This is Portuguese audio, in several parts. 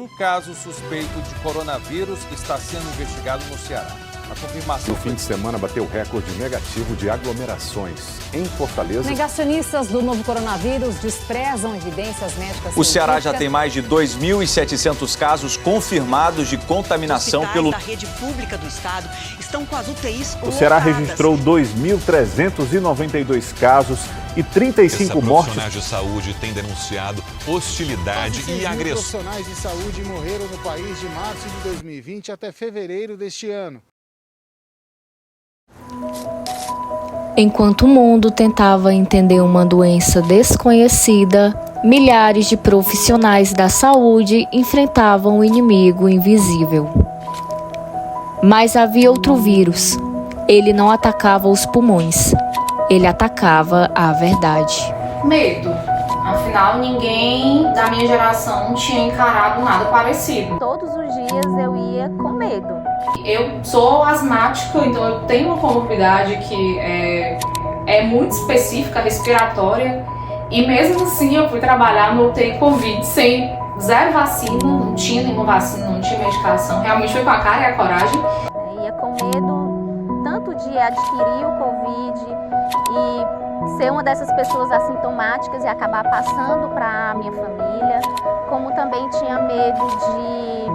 um caso suspeito de coronavírus está sendo investigado no Ceará. A confirmação no fim de semana bateu recorde negativo de aglomerações em Fortaleza. Negacionistas do novo coronavírus desprezam evidências médicas. O Ceará já tem mais de 2.700 casos confirmados de contaminação pelo... da rede pública do estado estão com as UTIs lotadas. O Ceará registrou 2.392 casos e 35 mortes. Profissionais de saúde têm denunciado hostilidade e agressão. Profissionais de saúde morreram no país de março de 2020 até fevereiro deste ano. Enquanto o mundo tentava entender uma doença desconhecida, milhares de profissionais da saúde enfrentavam o inimigo invisível. Mas havia outro vírus. Ele não atacava os pulmões. Ele atacava a verdade. Medo. Afinal, ninguém da minha geração tinha encarado nada parecido. Todos os dias eu ia com medo. Eu sou asmática, então eu tenho uma comorbidade que é muito específica, respiratória. E mesmo assim eu fui trabalhar no UTI Covid sem zero vacina, não tinha nenhuma vacina, não tinha medicação. Realmente foi com a cara e a coragem. Ia com medo tanto de adquirir o Covid e ser uma dessas pessoas assintomáticas e acabar passando para a minha família, como também tinha medo de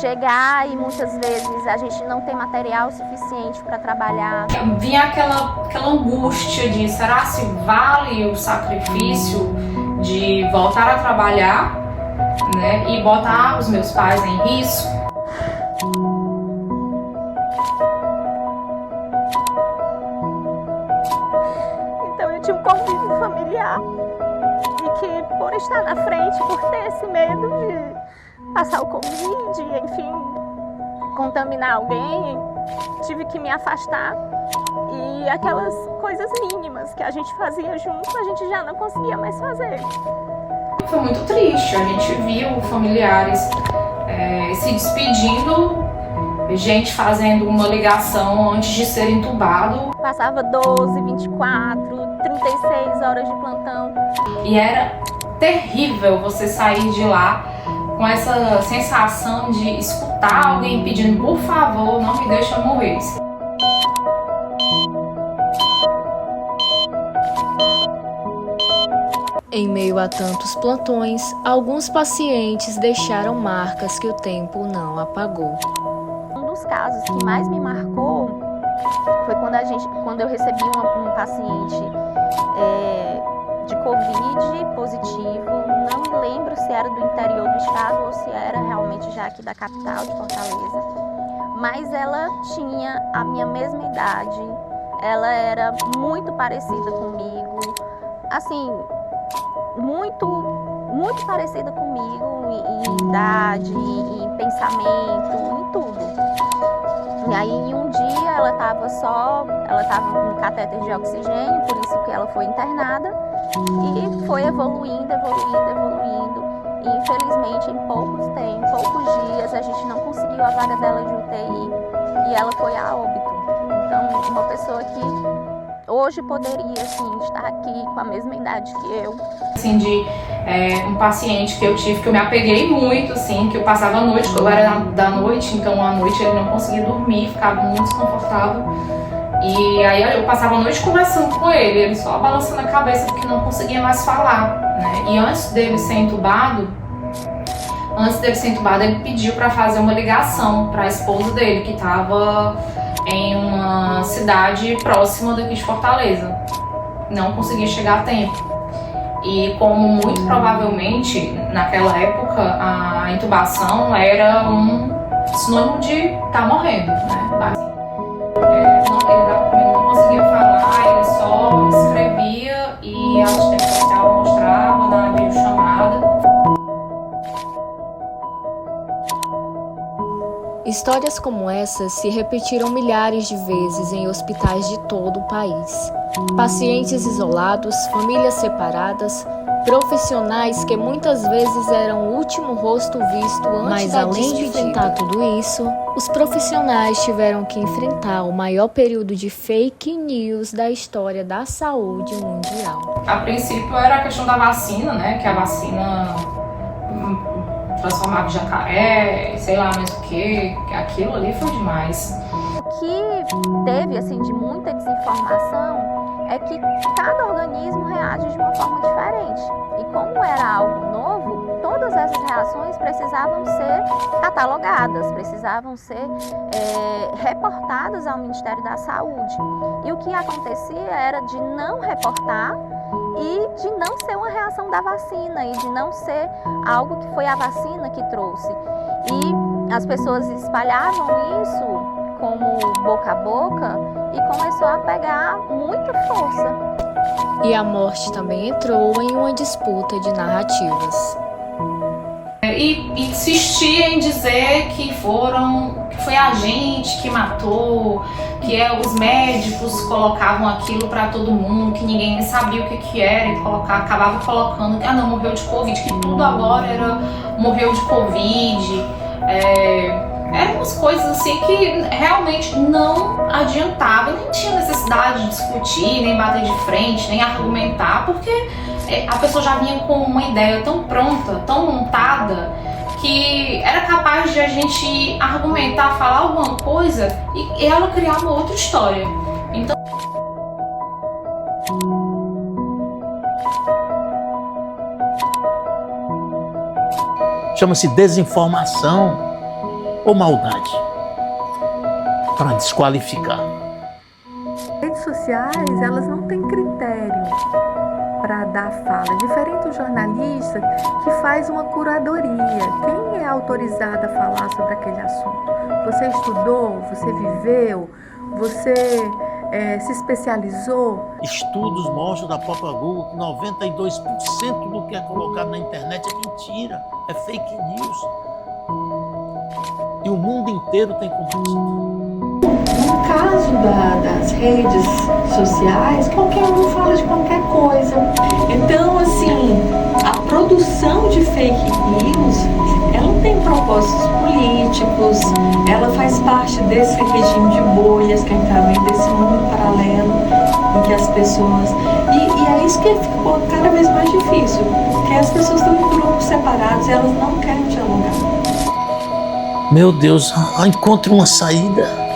chegar e muitas vezes a gente não tem material suficiente para trabalhar. Vinha aquela angústia de será se vale o sacrifício de voltar a trabalhar, né, e botar os meus pais em risco. De um convívio familiar e que por estar na frente, por ter esse medo de passar o Covid, enfim, contaminar alguém, tive que me afastar e aquelas coisas mínimas que a gente fazia junto, a gente já não conseguia mais fazer. Foi muito triste, a gente viu familiares se despedindo, gente fazendo uma ligação antes de ser entubado. Passava 12, 24, 36 horas de plantão. E era terrível você sair de lá com essa sensação de escutar alguém pedindo, por favor, não me deixa morrer. Em meio a tantos plantões, alguns pacientes deixaram marcas que o tempo não apagou. Um dos casos que mais me marcou foi quando eu recebi um paciente de Covid positivo. Não me lembro se era do interior do estado ou se era realmente já aqui da capital de Fortaleza. Mas ela tinha a minha mesma idade, ela era muito parecida comigo, assim, muito parecida comigo em idade, em pensamento, em tudo. E aí, em um dia, ela estava com catéter de oxigênio, por isso que ela foi internada, e foi evoluindo. E, infelizmente, em poucos dias, a gente não conseguiu a vaga dela de UTI, e ela foi a óbito. Então, uma pessoa que hoje poderia, assim, estar aqui com a mesma idade que eu. Assim, de um paciente que eu tive, que eu me apeguei muito, assim, que eu passava a noite, eu era da noite, então à noite ele não conseguia dormir, ficava muito desconfortável. E aí eu passava a noite conversando com ele só balançando a cabeça porque não conseguia mais falar, né? E antes dele ser entubado, ele pediu para fazer uma ligação para a esposa dele, que estava em uma cidade próxima daqui de Fortaleza. Não conseguia chegar a tempo. E como muito provavelmente, naquela época, a intubação era um sinônimo de estar morrendo, né? Ele não conseguia falar, ele só escrevia e a assistente social mostrava na videochamada. Histórias como essas se repetiram milhares de vezes em hospitais de todo o país. Pacientes isolados, famílias separadas, profissionais que muitas vezes eram o último rosto visto antes da despedida. Mas além de enfrentar tudo isso, os profissionais tiveram que enfrentar o maior período de fake news da história da saúde mundial. A princípio era a questão da vacina, né? Que a vacina transformava em jacaré, sei lá mais o que aquilo ali foi demais. O que teve assim de muita desinformação é que cada organismo reage de uma forma diferente. E como era algo novo, todas essas reações precisavam ser catalogadas, precisavam ser reportadas ao Ministério da Saúde. E o que acontecia era de não reportar e de não ser uma reação da vacina e de não ser algo que foi a vacina que trouxe. E as pessoas espalhavam isso como boca a boca e começou a pegar muita força. E a morte também entrou em uma disputa de narrativas. E insistia em dizer que foi a gente que matou, que os médicos colocavam aquilo para todo mundo, que ninguém sabia o que era e acabava colocando que não, morreu de Covid, que tudo agora morreu de Covid. Eram umas coisas assim que realmente não adiantava, nem tinha necessidade de discutir, nem bater de frente, nem argumentar, porque a pessoa já vinha com uma ideia tão pronta, tão montada, que era capaz de a gente argumentar, falar alguma coisa e ela criar uma outra história. Então, chama-se desinformação ou maldade, para desqualificar. Redes sociais, elas não têm critério para dar fala, diferente do jornalista que faz uma curadoria. Quem é autorizado a falar sobre aquele assunto? Você estudou, você viveu, você se especializou? Estudos mostram da própria Google que 92% do que é colocado na internet é mentira, é fake news. E o mundo inteiro tem compartilhado. No caso das redes sociais, qualquer um fala de qualquer coisa. Então, assim, a produção de fake news, ela tem propósitos políticos, ela faz parte desse regime de bolhas que a gente está vendo, desse mundo paralelo em que as pessoas... E é isso que ficou cada vez mais difícil, porque as pessoas estão em grupos separados e elas não querem dialogar. Meu Deus, encontre uma saída.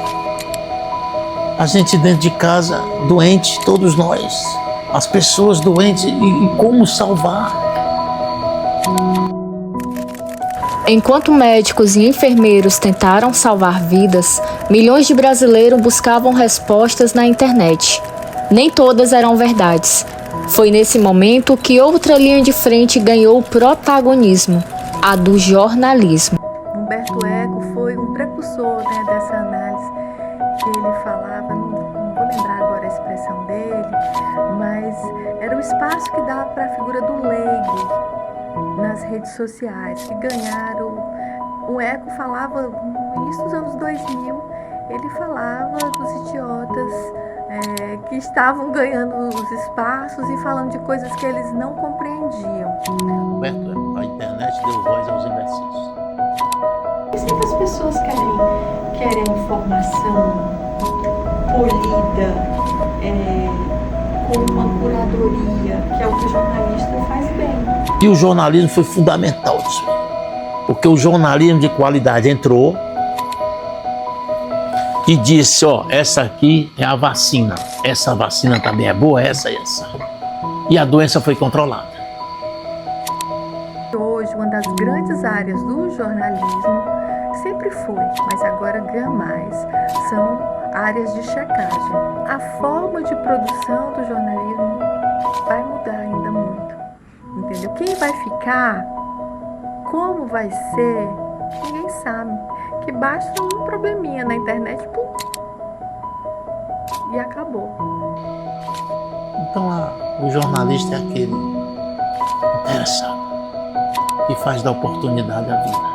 A gente dentro de casa, doente, todos nós. As pessoas doentes, e como salvar? Enquanto médicos e enfermeiros tentaram salvar vidas, milhões de brasileiros buscavam respostas na internet. Nem todas eram verdades. Foi nesse momento que outra linha de frente ganhou protagonismo, a do jornalismo. Humberto Eco foi um precursor dessa análise que ele falava, não vou lembrar agora a expressão dele, mas era o espaço que dava para a figura do leigo nas redes sociais, que ganharam. O Eco falava, no início dos anos 2000, ele falava dos idiotas que estavam ganhando os espaços e falando de coisas que eles não compreendiam. Humberto Eco, a internet deu voz aos imbecis. Sempre as pessoas querem informação polida, com uma curadoria, que é o que o jornalista faz bem. E o jornalismo foi fundamental disso, porque o jornalismo de qualidade entrou e disse, essa aqui é a vacina, essa vacina também é boa, essa. E a doença foi controlada. Hoje, uma das grandes áreas do jornalismo sempre foi, mas agora ganha mais, são áreas de checagem. A forma de produção do jornalismo vai mudar ainda muito, entendeu? Quem vai ficar, como vai ser, ninguém sabe. Que basta um probleminha na internet, pum, e acabou. Então o jornalista é aquele interessado que faz da oportunidade a vida.